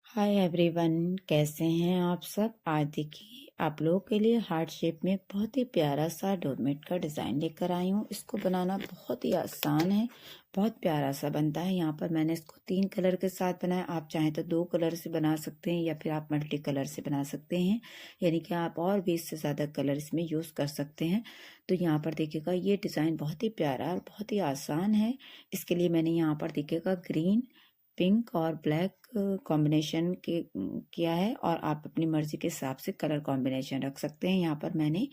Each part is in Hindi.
हाय एवरीवन, कैसे हैं आप सब। आज देखिए आप लोगों के लिए हार्ट शेप में बहुत ही प्यारा सा डोरमेट का डिज़ाइन लेकर आई हूँ। इसको बनाना बहुत ही आसान है, बहुत प्यारा सा बनता है। यहाँ पर मैंने इसको 3 कलर के साथ बनाया। आप चाहें तो 2 कलर से बना सकते हैं या फिर आप मल्टी कलर से बना सकते हैं, यानी कि आप और भी इससे ज़्यादा कलर इसमें यूज़ कर सकते हैं। तो यहाँ पर देखिएगा ये डिज़ाइन बहुत ही प्यारा और बहुत ही आसान है। इसके लिए मैंने यहाँ पर देखिएगा ग्रीन, पिंक और ब्लैक कॉम्बिनेशन के किया है, और आप अपनी मर्जी के हिसाब से कलर कॉम्बिनेशन रख सकते हैं। यहाँ पर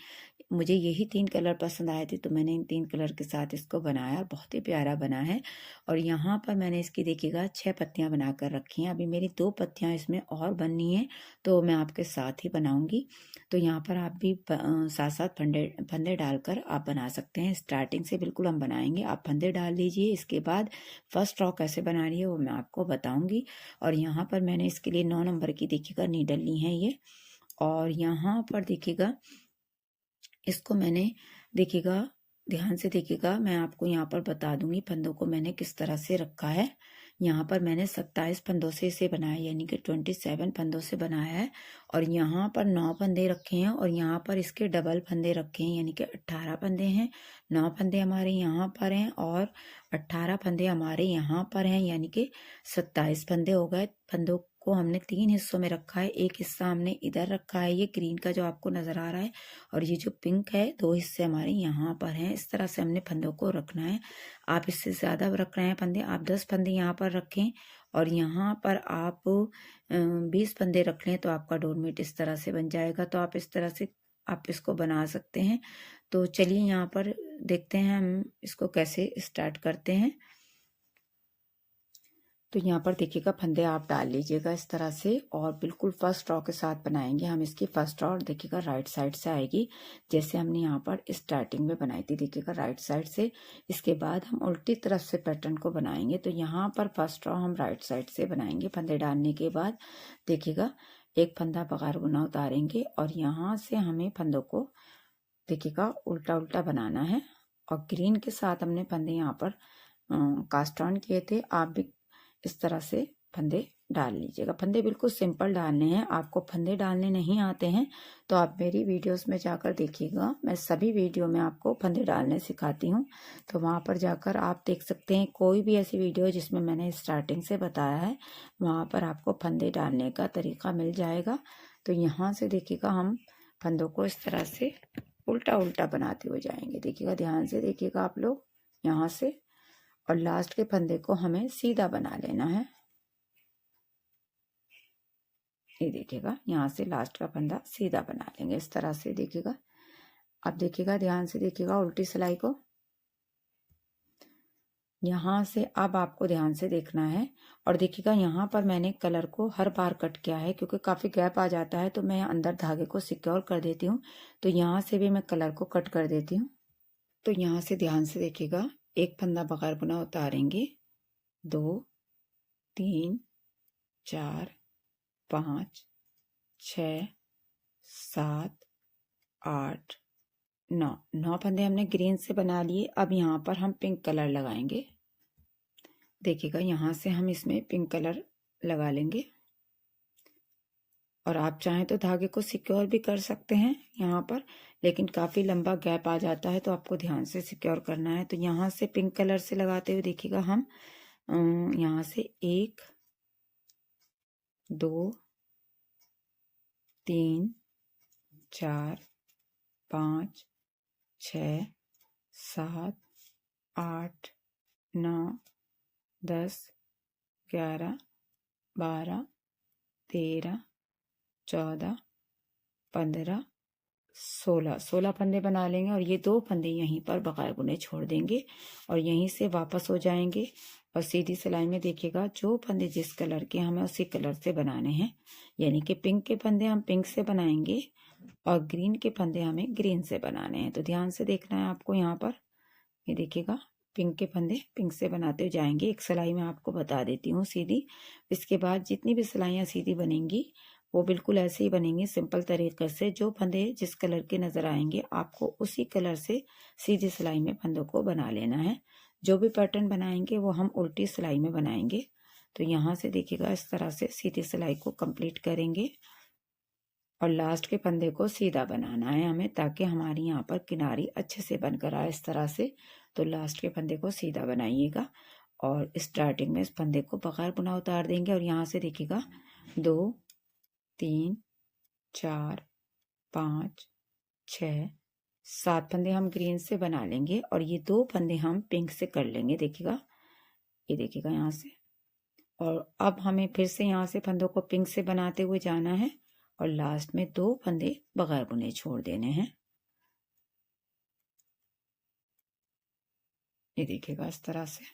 मुझे यही 3 कलर पसंद आए थे, तो मैंने इन 3 कलर के साथ इसको बनाया और बहुत ही प्यारा बना है। और यहाँ पर मैंने इसकी देखिएगा 6 पत्तियां बनाकर रखी हैं। अभी मेरी 2 पत्तियां इसमें और बननी है, तो मैं आपके साथ ही बनाऊंगी। तो यहाँ पर आप भी साथ साथ फंदे डालकर आप बना सकते हैं। स्टार्टिंग से बिल्कुल हम बनाएंगे, आप फंदे डाल लीजिए। इसके बाद फर्स्ट रॉ कैसे बना रही है वो मैं आपको बताऊंगी। और यहाँ पर मैंने इसके लिए 9 नंबर की देखिएगा नीडल ली है ये। और यहाँ पर देखिएगा इसको मैंने देखिएगा ध्यान से देखिएगा, मैं आपको यहाँ पर बता दूंगी फंदों को मैंने किस तरह से रखा है। यहाँ पर मैंने 27 फंदों से इसे बनाया, यानी कि 27 फंदों से बनाया है। और यहाँ पर 9 फंदे रखे हैं और यहाँ पर इसके डबल फंदे रखे हैं, यानी कि 18 फंदे हैं। 9 फंदे हमारे यहाँ पर हैं और 18 फंदे हमारे यहाँ पर हैं, यानी कि 27 फंदे हो गए। फंदों को हमने 3 हिस्सों में रखा है। एक हिस्सा हमने इधर रखा है, ये ग्रीन का जो आपको नजर आ रहा है, और ये जो पिंक है 2 हिस्से हमारे यहाँ पर हैं। इस तरह से हमने फंदों को रखना है। आप इससे ज्यादा रख रहे हैं फंदे, आप 10 फंदे यहाँ पर रखें और यहाँ पर आप 20 फंदे रख लें, तो आपका डोरमेट इस तरह से बन जाएगा। तो आप इस तरह से आप इसको बना सकते हैं। तो चलिए यहाँ पर देखते हैं हम इसको कैसे स्टार्ट करते हैं। तो यहाँ पर देखिएगा फंदे आप डाल लीजिएगा इस तरह से, और बिल्कुल फर्स्ट रॉ के साथ बनाएंगे हम। इसकी फर्स्ट रॉ देखिएगा राइट साइड से आएगी, जैसे हमने यहाँ पर स्टार्टिंग में बनाई थी, देखिएगा राइट साइड से। इसके बाद हम उल्टी तरफ से पैटर्न को बनाएंगे। तो यहाँ पर फर्स्ट रॉ हम राइट साइड से बनाएंगे। फंदे डालने के बाद देखिएगा एक फंदा बगैर बुना उतारेंगे और यहाँ से हमें फंदों को देखिएगा उल्टा उल्टा बनाना है। और ग्रीन के साथ हमने फंदे यहाँ पर कास्ट ऑन किए थे। आप भी इस तरह से फंदे डाल लीजिएगा। फंदे बिल्कुल सिंपल डालने हैं। आपको फंदे डालने नहीं आते हैं तो आप मेरी वीडियोस में जाकर देखिएगा, मैं सभी वीडियो में आपको फंदे डालने सिखाती हूँ। तो वहाँ पर जाकर आप देख सकते हैं, कोई भी ऐसी वीडियो जिसमें मैंने स्टार्टिंग से बताया है, वहाँ पर आपको फंदे डालने का तरीका मिल जाएगा। तो यहाँ से देखिएगा हम फंदों को इस तरह से उल्टा उल्टा बनाते हुए जाएंगे। देखिएगा ध्यान से देखिएगा आप लोग यहाँ से, और लास्ट के फंदे को हमें सीधा बना लेना है। ये देखिएगा यहाँ से लास्ट का फंदा सीधा बना लेंगे इस तरह से। देखिएगा अब देखिएगा ध्यान से देखिएगा उल्टी सिलाई को यहाँ से अब आपको ध्यान से देखना है। और देखिएगा यहाँ पर मैंने कलर को हर बार कट किया है, क्योंकि काफी गैप आ जाता है, तो मैं अंदर धागे को सिक्योर कर देती हूँ। तो यहाँ से भी मैं कलर को कट कर देती हूँ। तो यहाँ से ध्यान से देखिएगा, एक फंदा बगैर बुना उतारेंगे, 2 3 4 5 6 7 8 9 फंदे हमने ग्रीन से बना लिए। अब यहाँ पर हम पिंक कलर लगाएंगे। देखिएगा यहाँ से हम इसमें पिंक कलर लगा लेंगे, और आप चाहें तो धागे को सिक्योर भी कर सकते हैं यहाँ पर, लेकिन काफी लंबा गैप आ जाता है तो आपको ध्यान से सिक्योर करना है। तो यहाँ से पिंक कलर से लगाते हुए देखिएगा हम यहाँ से 1 2 3 4 5 6 7 8 9 10 11 12 13 14 15 16 फंदे बना लेंगे, और ये 2 फंदे यहीं पर बगैर बुने छोड़ देंगे और यहीं से वापस हो जाएंगे। और सीधी सिलाई में देखिएगा जो फंदे जिस कलर के हमें उसी कलर से बनाने हैं, यानी कि पिंक के फंदे हम पिंक से बनाएंगे और ग्रीन के फंदे हमें ग्रीन से बनाने हैं। तो ध्यान से देखना है आपको। यहाँ पर ये देखिएगा पिंक के फंदे पिंक से बनाते हुए जाएंगे। एक सिलाई में आपको बता देती हूँ सीधी, इसके बाद जितनी भी सिलाइयाँ सीधी बनेंगी वो बिल्कुल ऐसे ही बनेंगी सिंपल तरीके से। जो फंदे जिस कलर के नजर आएंगे आपको उसी कलर से सीधी सिलाई में फंदों को बना लेना है। जो भी पैटर्न बनाएंगे वो हम उल्टी सिलाई में बनाएंगे। तो यहाँ से देखिएगा इस तरह से सीधी सिलाई को कंप्लीट करेंगे और लास्ट के फंदे को सीधा बनाना है हमें, ताकि हमारी यहाँ पर किनारी अच्छे से बनकर आए इस तरह से। तो लास्ट के फंदे को सीधा बनाइएगा और स्टार्टिंग में इस फंदे को बगैर बुना उतार देंगे और यहाँ से देखिएगा 2 3 4 5 6 7 फंदे हम ग्रीन से बना लेंगे और ये 2 फंदे हम पिंक से कर लेंगे। देखिएगा, ये देखिएगा यहाँ से। और अब हमें फिर से यहाँ से फंदों को पिंक से बनाते हुए जाना है और लास्ट में 2 फंदे बगैर बुने छोड़ देने हैं। ये देखिएगा इस तरह से।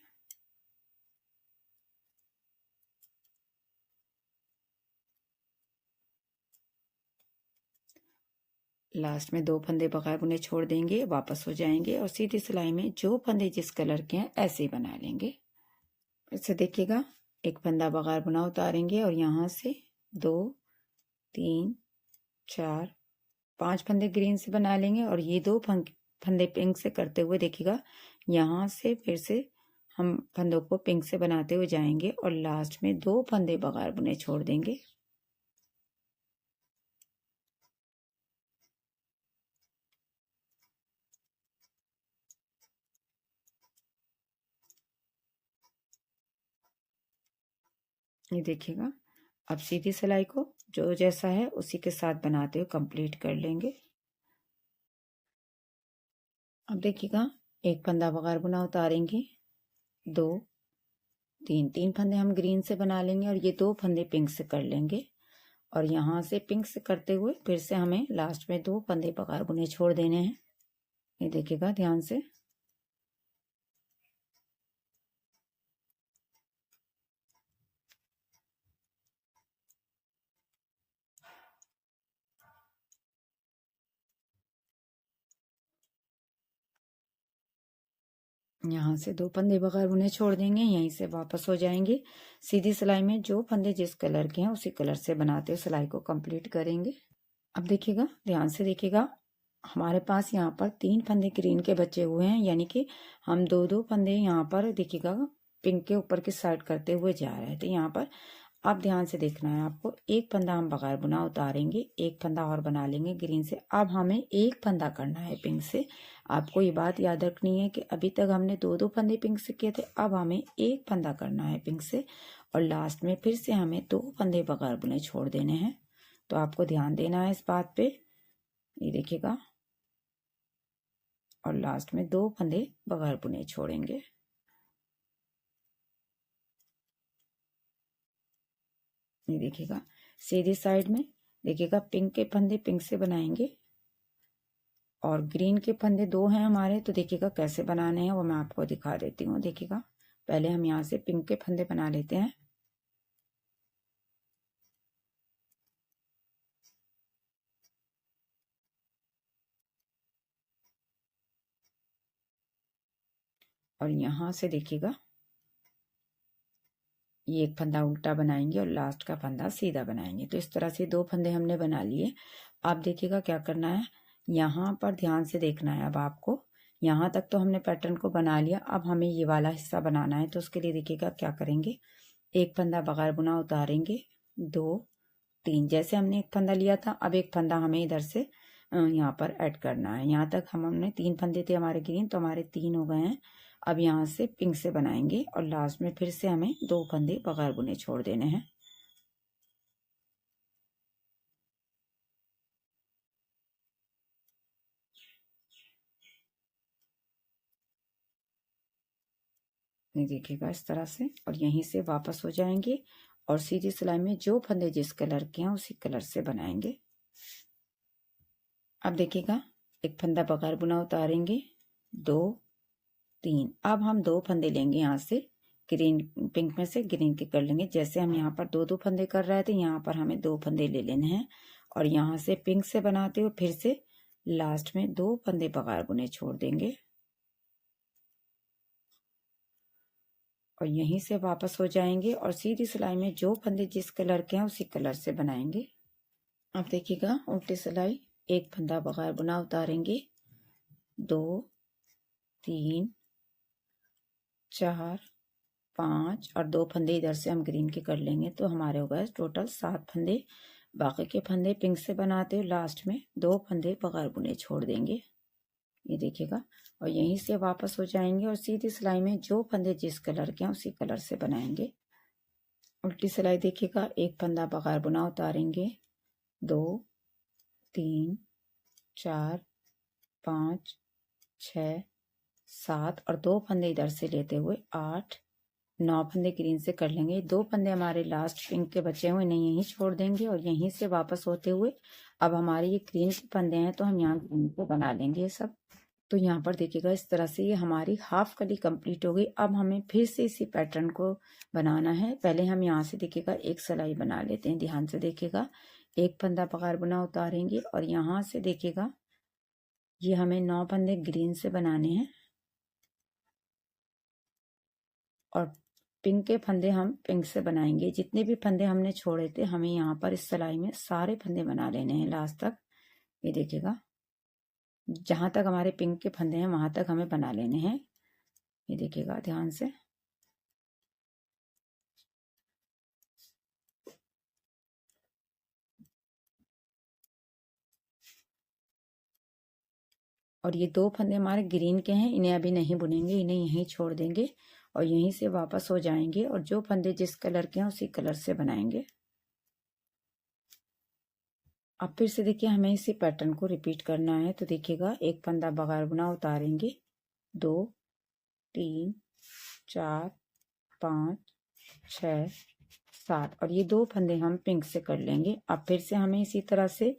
लास्ट में 2 फंदे बगैर बुने छोड़ देंगे, वापस हो जाएंगे और सीधी सिलाई में जो फंदे जिस कलर के हैं ऐसे ही बना लेंगे। फिर से देखिएगा, एक फंदा बगैर बुना उतारेंगे और यहाँ से 2 3 4 5 फंदे ग्रीन से बना लेंगे और ये 2 फंदे पिंक से करते हुए देखिएगा, यहाँ से फिर से हम फंदों को पिंक से बनाते हुए जाएंगे और लास्ट में 2 फंदे बगैर बुने छोड़ देंगे। ये देखिएगा, अब सीधी सिलाई को जो जैसा है उसी के साथ बनाते हुए कंप्लीट कर लेंगे। अब देखिएगा, एक फंदा बगैर बुना उतारेंगे, 2 3 फंदे हम ग्रीन से बना लेंगे और ये 2 फंदे पिंक से कर लेंगे और यहाँ से पिंक से करते हुए फिर से हमें लास्ट में 2 फंदे बगैर बुने छोड़ देने हैं। ये देखिएगा ध्यान से। यहाँ से 2 फंदे बगैर बुने छोड़ देंगे, यहीं से वापस हो जाएंगे। सीधी सिलाई में जो फंदे जिस कलर के हैं उसी कलर से बनाते हुए सिलाई को कंप्लीट करेंगे। अब देखिएगा, ध्यान से देखिएगा, हमारे पास यहाँ पर 3 फंदे ग्रीन के बचे हुए हैं, यानी कि हम 2 फंदे यहाँ पर देखिएगा पिंक के ऊपर की साइड करते हुए जा रहे हैं। तो यहाँ पर अब ध्यान से देखना है आपको, एक फंदा हम बगैर बुना उतारेंगे, एक फंदा और बना लेंगे ग्रीन से। अब हमें एक फंदा करना है पिंक से। आपको ये बात याद रखनी है कि अभी तक हमने 2 फंदे पिंक से किए थे, अब हमें एक फंदा करना है पिंक से और लास्ट में फिर से हमें 2 फंदे बगैर बुने छोड़ देने हैं। तो आपको ध्यान देना है इस बात पे। ये देखिएगा, और लास्ट में 2 फंदे बगैर बुने छोड़ेंगे। ये देखिएगा, सीधी साइड में देखिएगा पिंक के फंदे पिंक से बनाएंगे और ग्रीन के फंदे 2 हैं हमारे। तो देखिएगा कैसे बनाने हैं वो मैं आपको दिखा देती हूँ। देखिएगा, पहले हम यहाँ से पिंक के फंदे बना लेते हैं। और यहाँ से देखिएगा, ये एक फंदा उल्टा बनाएंगे और लास्ट का फंदा सीधा बनाएंगे। तो इस तरह से 2 फंदे हमने बना लिए। अब देखिएगा क्या करना है, यहाँ पर ध्यान से देखना है। अब आपको यहाँ तक तो हमने पैटर्न को बना लिया, अब हमें ये वाला हिस्सा बनाना है। तो उसके लिए देखिएगा क्या करेंगे, एक फंदा बगैर बुना उतारेंगे, 2 3 जैसे हमने एक फंदा लिया था, अब एक फंदा हमें इधर से यहाँ पर ऐड करना है। यहाँ तक हमने 3 फंदे थे हमारे ग्रीन, तो हमारे 3 हो गए हैं। अब यहाँ से पिंक से बनाएंगे और लास्ट में फिर से हमें 2 फंदे बगैर बुने छोड़ देने हैं। ये देखिएगा इस तरह से, और यहीं से वापस हो जाएंगे और सीधी सिलाई में जो फंदे जिस कलर के हैं उसी कलर से बनाएंगे। अब देखिएगा, एक फंदा बगैर बुना उतारेंगे, 2 3 अब हम 2 फंदे लेंगे यहाँ से ग्रीन, पिंक में से ग्रीन के कर लेंगे। जैसे हम यहाँ पर 2 फंदे कर रहे थे, यहाँ पर हमें 2 फंदे ले लेने हैं और यहाँ से पिंक से बनाते हुए फिर से लास्ट में 2 फंदे बगैर बुने छोड़ देंगे और यहीं से वापस हो जाएंगे और सीधी सिलाई में जो फंदे जिस कलर के हैं उसी कलर से बनाएंगे। अब देखिएगा, उल्टी सिलाई, एक फंदा बगैर बुना उतारेंगे, 2 3 4 5 और 2 फंदे इधर से हम ग्रीन के कर लेंगे, तो हमारे हो गए टोटल 7 फंदे। बाकी के फंदे पिंक से बनाते हुए लास्ट में 2 फंदे बगैर बुने छोड़ देंगे, ये देखिएगा। और यहीं से वापस हो जाएंगे और सीधी सिलाई में जो फंदे जिस कलर के हैं उसी कलर से बनाएंगे। उल्टी सिलाई देखिएगा, एक फंदा बगैर बुना उतारेंगे, 2 3 4 5 6 7 और 2 फंदे इधर से लेते हुए 8 9 फंदे ग्रीन से कर लेंगे। 2 फंदे हमारे लास्ट पिंक के बचे हुए नहीं, यहीं छोड़ देंगे और यहीं से वापस होते हुए अब हमारे ये ग्रीन के फंदे हैं तो हम यहाँ ग्रीन को बना लेंगे ये सब। तो यहाँ पर देखिएगा इस तरह से ये हमारी हाफ कली कंप्लीट हो गई। अब हमें फिर से इसी पैटर्न को बनाना है। पहले हम यहाँ से देखिएगा एक सिलाई बना लेते हैं, ध्यान से देखिएगा। एक फंदा बगैर बुना उतारेंगे और यहाँ से देखिएगा ये हमें 9 फंदे ग्रीन से बनाने हैं और पिंक के फंदे हम पिंक से बनाएंगे। जितने भी फंदे हमने छोड़े थे हमें यहाँ पर इस सिलाई में सारे फंदे बना लेने हैं लास्ट तक। ये देखिएगा जहां तक हमारे पिंक के फंदे हैं वहां तक हमें बना लेने हैं, ये देखिएगा ध्यान से। और ये 2 फंदे हमारे ग्रीन के हैं, इन्हें अभी नहीं बुनेंगे, इन्हें यहीं छोड़ देंगे और यहीं से वापस हो जाएंगे और जो फंदे जिस कलर के हैं उसी कलर से बनाएंगे। अब फिर से देखिए हमें इसी पैटर्न को रिपीट करना है। तो देखिएगा एक फंदा बगैर बुना उतारेंगे, 2 3 4 5 6 7 और ये 2 फंदे हम पिंक से कर लेंगे। अब फिर से हमें इसी तरह से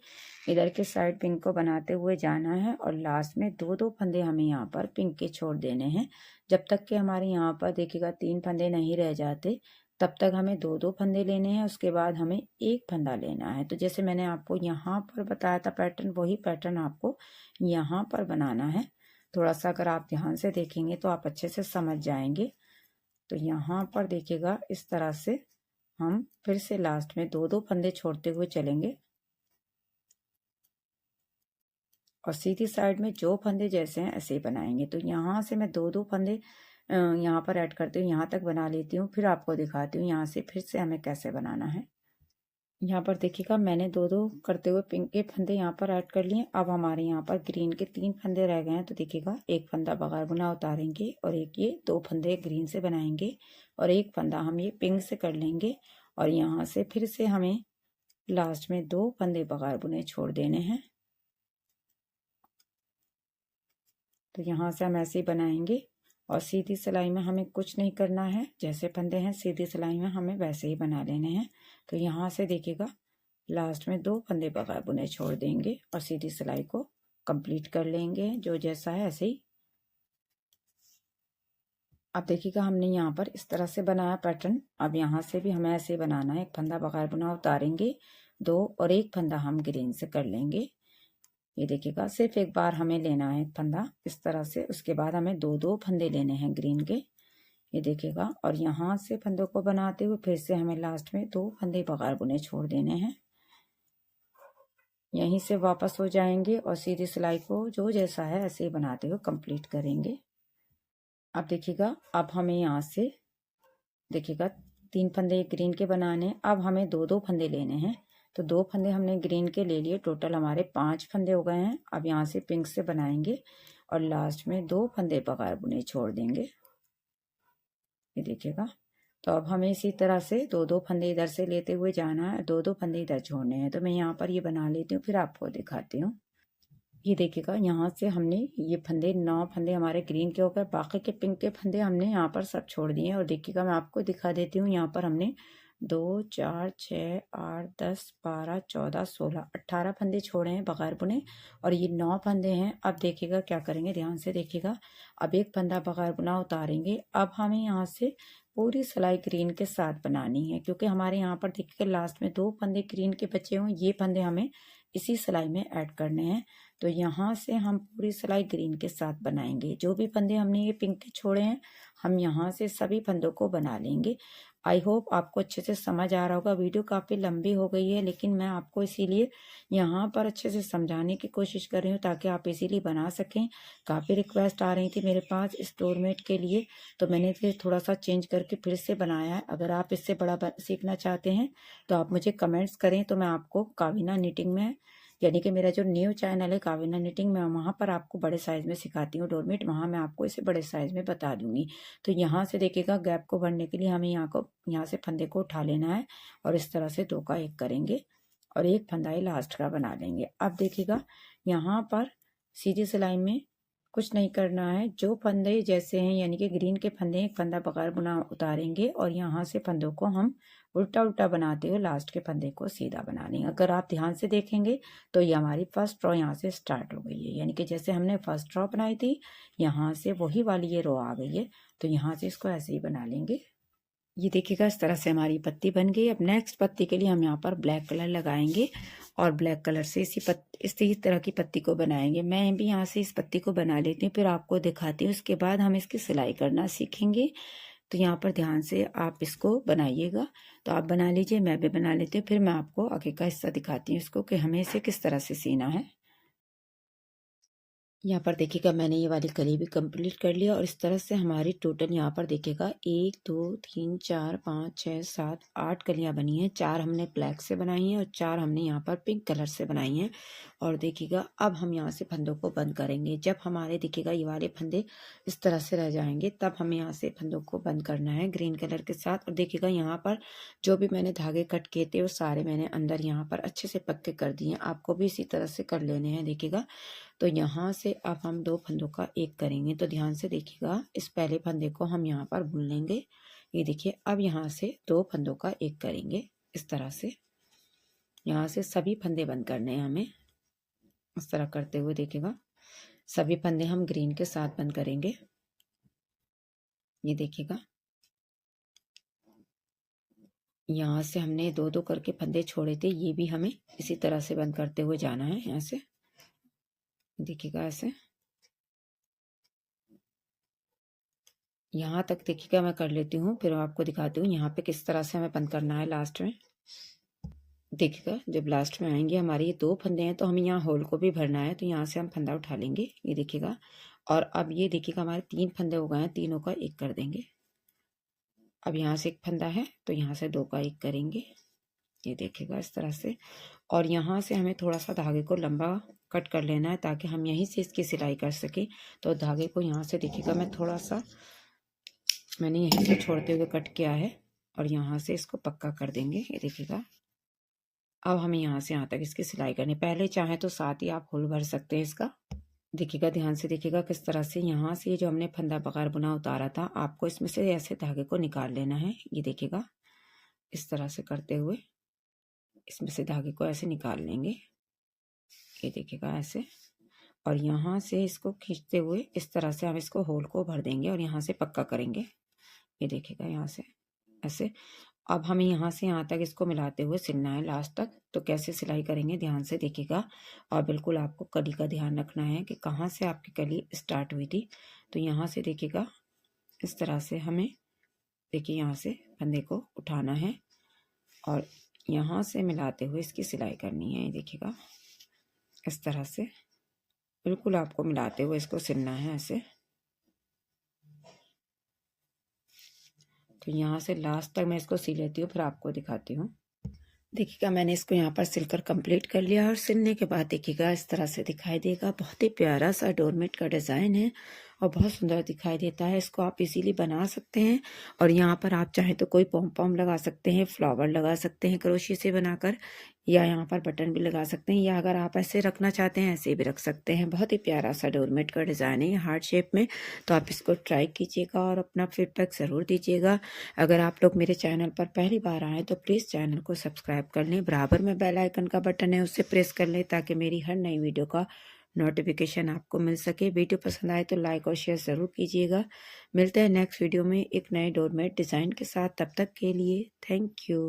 इधर के साइड पिंक को बनाते हुए जाना है और लास्ट में 2 फंदे हमें यहाँ पर पिंक के छोड़ देने हैं। जब तक कि हमारे यहाँ पर देखिएगा 3 फंदे नहीं रह जाते तब तक हमें 2 फंदे लेने हैं। उसके बाद हमें एक फंदा लेना है। तो जैसे मैंने आपको यहाँ पर बताया था पैटर्न, वही पैटर्न आपको यहाँ पर बनाना है। थोड़ा सा अगर आप ध्यान से देखेंगे तो आप अच्छे से समझ जाएंगे। तो यहाँ पर देखिएगा इस तरह से हम फिर से लास्ट में 2 फंदे छोड़ते हुए चलेंगे और सीधी साइड में जो फंदे जैसे हैं ऐसे ही बनाएंगे। तो यहाँ से मैं 2 फंदे यहाँ पर ऐड करती हूँ, यहाँ तक बना लेती हूँ, फिर आपको दिखाती हूँ यहाँ से फिर से हमें कैसे बनाना है। यहाँ पर देखिएगा मैंने 2 करते हुए पिंक के फंदे यहाँ पर ऐड कर लिए। अब हमारे यहाँ पर ग्रीन के 3 फंदे रह गए हैं। तो देखिएगा एक फंदा बगैर बुना उतारेंगे और एक ये 2 फंदे ग्रीन से बनाएंगे और एक फंदा हम ये पिंक से कर लेंगे और यहाँ से फिर से हमें लास्ट में 2 फंदे बगैर बुने छोड़ देने हैं। तो यहाँ से हम ऐसे ही बनाएंगे और सीधी सिलाई में हमें कुछ नहीं करना है, जैसे फंदे हैं सीधी सिलाई में हमें वैसे ही बना लेने हैं। तो यहाँ से देखिएगा लास्ट में 2 फंदे बगैर बुने छोड़ देंगे और सीधी सिलाई को कंप्लीट कर लेंगे जो जैसा है ऐसे ही। अब देखिएगा हमने यहाँ पर इस तरह से बनाया पैटर्न। अब यहाँ से भी हमें ऐसे बनाना है। एक फंदा बगैर बुना उतारेंगे, 2 और एक फंदा हम ग्रीन से कर लेंगे। ये देखिएगा सिर्फ एक बार हमें लेना है एक फंदा इस तरह से। उसके बाद हमें 2 फंदे लेने हैं ग्रीन के, ये देखिएगा। और यहाँ से फंदों को बनाते हुए फिर से हमें लास्ट में 2 फंदे बगैर बुने छोड़ देने हैं। यहीं से वापस हो जाएंगे और सीधी सिलाई को जो जैसा है ऐसे ही बनाते हुए कंप्लीट करेंगे। अब देखिएगा अब हमें यहाँ से देखिएगा 3 फंदे ग्रीन के बनाने। अब हमें 2 फंदे लेने हैं। तो 2 फंदे हमने ग्रीन के ले लिए, टोटल हमारे 5 फंदे हो गए हैं। अब यहाँ से पिंक से बनाएंगे और लास्ट में 2 फंदे बगैर बुने छोड़ देंगे, ये देखिएगा। तो अब हमें इसी तरह से 2 फंदे इधर से लेते हुए जाना है, 2 फंदे इधर छोड़ने हैं। तो मैं यहाँ पर ये बना लेती हूँ फिर आपको दिखाती हूँ। ये देखिएगा यहाँ से हमने ये फंदे 9 फंदे हमारे ग्रीन के हो गए। बाकी के पिंक के फंदे हमने यहाँ पर सब छोड़ दिए और देखिएगा मैं आपको दिखा देती हूँ। यहाँ पर हमने 2 4 6 8 10 12 14 16 18 फंदे छोड़े हैं बगैर बुने और ये 9 फंदे हैं। अब देखिएगा क्या करेंगे, ध्यान से देखिएगा। अब एक फंदा बगैर बुना उतारेंगे। अब हमें यहाँ से पूरी सिलाई ग्रीन के साथ बनानी है क्योंकि हमारे यहाँ पर देखिएगा लास्ट में 2 फंदे ग्रीन के बचे हुए, ये फंदे हमें इसी सिलाई में ऐड करने हैं। तो यहाँ से हम पूरी सिलाई ग्रीन के साथ बनाएंगे। जो भी फंदे हमने ये पिंक के छोड़े हैं हम यहाँ से सभी फंदों को बना लेंगे। आई होप आपको अच्छे से समझ आ रहा होगा। वीडियो काफ़ी लंबी हो गई है, लेकिन मैं आपको इसीलिए यहाँ पर अच्छे से समझाने की कोशिश कर रही हूँ ताकि आप इजीली बना सकें। काफ़ी रिक्वेस्ट आ रही थी मेरे पास इस डोरमेट के लिए, तो मैंने फिर थोड़ा सा चेंज करके फिर से बनाया है। अगर आप इससे बड़ा सीखना चाहते हैं तो आप मुझे कमेंट्स करें, तो मैं आपको कावीना निटिंग में, यानी कि मेरा जो न्यू चैनल है कावीना निटिंग, मैं वहाँ पर आपको बड़े साइज़ में सिखाती हूँ डोरमेट, वहाँ मैं आपको इसे बड़े साइज़ में बता दूँगी। तो यहाँ से देखिएगा, गैप को भरने के लिए हमें यहाँ से फंदे को उठा लेना है और इस तरह से 2 का 1 करेंगे और एक फंदा ही लास्ट का बना लेंगे। अब देखिएगा यहाँ पर सीधी सिलाई में कुछ नहीं करना है। जो फंदे जैसे हैं, यानी कि ग्रीन के फंदे एक फंदा बगैर बुना उतारेंगे और यहाँ से फंदों को हम उल्टा उल्टा बनाते हुए लास्ट के फंदे को सीधा बना लेंगे। अगर आप ध्यान से देखेंगे तो ये हमारी फर्स्ट रो यहाँ से स्टार्ट हो गई है, यानी कि जैसे हमने फर्स्ट रो बनाई थी यहाँ से वही वाली ये रो आ गई है। तो यहाँ से इसको ऐसे ही बना लेंगे। ये देखिएगा इस तरह से हमारी पत्ती बन गई। अब नेक्स्ट पत्ती के लिए हम यहाँ पर ब्लैक कलर लगाएंगे और ब्लैक कलर से इसी तरह की पत्ती को बनाएंगे। मैं भी यहाँ से इस पत्ती को बना लेती हूँ, फिर आपको दिखाती हूँ। उसके बाद हम इसकी सिलाई करना सीखेंगे। तो यहाँ पर ध्यान से आप इसको बनाइएगा। तो आप बना लीजिए, मैं भी बना लेती हूँ, फिर मैं आपको आगे का हिस्सा दिखाती हूँ इसको कि हमें इसे किस तरह से सीना है। यहाँ पर देखिएगा मैंने ये वाली कली भी कंप्लीट कर लिया और इस तरह से हमारी टोटल यहाँ पर देखिएगा 1 2 3 4 5 6 7 8 कलियाँ बनी हैं। 4 हमने ब्लैक से बनाई हैं और 4 हमने यहाँ पर पिंक कलर से बनाई हैं। और देखिएगा अब हम यहाँ से फंदों को बंद करेंगे। जब हमारे देखिएगा ये वाले फंदे इस तरह से रह जाएंगे तब हमें यहाँ से फंदों को बंद करना है ग्रीन कलर के साथ। और देखिएगा यहाँ पर जो भी मैंने धागे कट किए थे वो सारे मैंने अंदर यहाँ पर अच्छे से पक्के कर दिए। आपको भी इसी तरह से कर लेने हैं। देखिएगा तो यहाँ से अब हम 2 फंदों का 1 करेंगे। तो ध्यान से देखिएगा, इस पहले फंदे को हम यहाँ पर बुन लेंगे। ये देखिए अब यहाँ से 2 फंदों का 1 करेंगे। इस तरह से यहाँ से सभी फंदे बंद करने हैं हमें। इस तरह करते हुए देखिएगा सभी फंदे हम ग्रीन के साथ बंद करेंगे। ये देखिएगा यहाँ से हमने 2-2 करके फंदे छोड़े थे, ये भी हमें इसी तरह से बंद करते हुए जाना है। यहाँ से देखिएगा ऐसे यहाँ तक देखिएगा मैं कर लेती हूँ, फिर आपको दिखाती हूँ यहाँ पे किस तरह से हमें बंद करना है लास्ट में। देखिएगा जब लास्ट में आएंगे हमारे ये 2 फंदे हैं तो हमें यहाँ होल को भी भरना है। तो यहाँ से हम फंदा उठा लेंगे। ये देखिएगा और अब ये देखिएगा हमारे 3 फंदे हो गए हैं, तीनों का 1 कर देंगे। अब यहाँ से 1 फंदा है तो यहाँ से 2 का 1 करेंगे। ये देखिएगा इस तरह से। और यहाँ से हमें थोड़ा सा धागे को लंबा कट कर लेना है ताकि हम यहीं से इसकी सिलाई कर सकें। तो धागे को यहाँ से देखिएगा मैं थोड़ा सा मैंने यहीं से छोड़ते हुए कट किया है और यहाँ से इसको पक्का कर देंगे। ये देखिएगा अब हमें यहाँ से यहाँ तक इसकी सिलाई करनी। पहले चाहे तो साथ ही आप होल भर सकते हैं इसका। देखिएगा ध्यान से देखिएगा किस तरह से यहाँ से जो हमने फंदा बगैर बुना उतारा था आपको इसमें से ऐसे धागे को निकाल लेना है। ये देखिएगा इस तरह से करते हुए इसमें से धागे को ऐसे निकाल लेंगे। ये देखिएगा ऐसे और यहाँ से इसको खींचते हुए इस तरह से हम इसको होल को भर देंगे और यहाँ से पक्का करेंगे। ये देखिएगा यहाँ से ऐसे। अब हमें यहाँ से यहाँ तक इसको मिलाते हुए सिलना है लास्ट तक। तो कैसे सिलाई करेंगे ध्यान से देखिएगा और बिल्कुल आपको कली का ध्यान रखना है कि कहाँ से आपकी कली स्टार्ट हुई थी। तो यहाँ से देखिएगा इस तरह से हमें देखिए यहाँ से फंदे को उठाना है और यहाँ से मिलाते हुए इसकी सिलाई करनी है। देखिएगा इस तरह से बिल्कुल आपको मिलाते हुए इसको सिलना है ऐसे। तो यहाँ से लास्ट तक मैं इसको सी लेती हूँ, फिर आपको दिखाती हूँ। देखिएगा मैंने इसको यहाँ पर सिलकर कंप्लीट कर लिया और सिलने के बाद देखिएगा इस तरह से दिखाई देगा। बहुत ही प्यारा सा डोरमेट का डिज़ाइन है और बहुत सुंदर दिखाई देता है। इसको आप इजीली बना सकते हैं और यहाँ पर आप चाहें तो कोई पॉम पॉम लगा सकते हैं, फ्लावर लगा सकते हैं क्रोशिया से बनाकर, या यहाँ पर बटन भी लगा सकते हैं, या अगर आप ऐसे रखना चाहते हैं ऐसे भी रख सकते हैं। बहुत ही प्यारा सा डोरमेट का डिज़ाइन है हार्ट शेप में। तो आप इसको ट्राई कीजिएगा और अपना फीडबैक ज़रूर दीजिएगा। अगर आप लोग मेरे चैनल पर पहली बार आएँ तो प्लीज़ चैनल को सब्सक्राइब कर लें। बराबर में बेल आइकन का बटन है उससे प्रेस कर लें ताकि मेरी हर नई वीडियो का नोटिफिकेशन आपको मिल सके। वीडियो पसंद आए तो लाइक और शेयर ज़रूर कीजिएगा। मिलते हैं नेक्स्ट वीडियो में एक नए डोरमेट डिज़ाइन के साथ। तब तक के लिए थैंक यू।